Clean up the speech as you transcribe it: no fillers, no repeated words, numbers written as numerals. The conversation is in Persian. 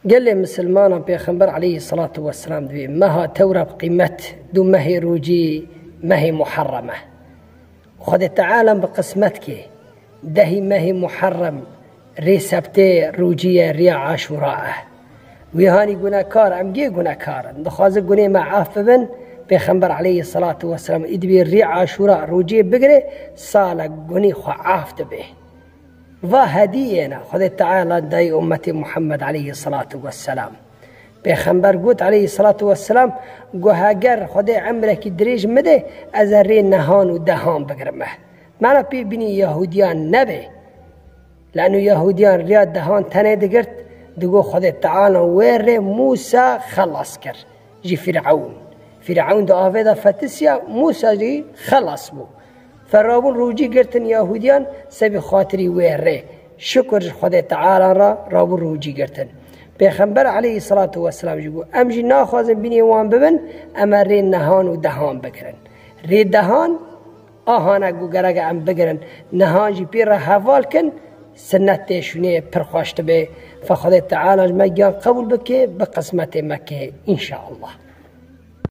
قال لي مسلمان پیغمبر علیه الصلاة والسلام دوی مها تورا بقیمت دو مهی روجی مهی محرمه خود تعالى بقسمت که دهی مهی محرم ری سبته روجی ریا عاشوراء ویهانی گناهکار امگی گناهکار دخوازه گناه معاف بن پیغمبر علیه الصلاة والسلام ادبی ری عاشوراء روجی بگره سال گناه خو عافت به و هدینا خود تعالى دای امت محمد علیه الصلاة والسلام پیغمبر گوت علیه الصلاة والسلام گوهاگر خود عمره کی دریج مده از ری نهان و دهان بگرمه معنا پی بینی یهودیان نبه لانه یهودیان ریا دهان تنه دگرت دگو خود تعالى ویر موسى خلاص کر جی فرعون دا آفیدا فتسیا موسى جی خلاص بو فرابون روجی گرتن یهودیان سبی خاطری ویره شکر خود تعالی را رابون روجی گرتن پیغمبر علیه الصلاة والسلام جگو امجی ناخوازن بینی وان ببن اما ری نهان و دهان بگرن ری دهان آهانا گو گرگ ام بگرن نهان جی پیر را حوال کن سنت شونه پرخواشت به فخود تعالی مگیان قبول بکه بقسمت مکه انشاءالله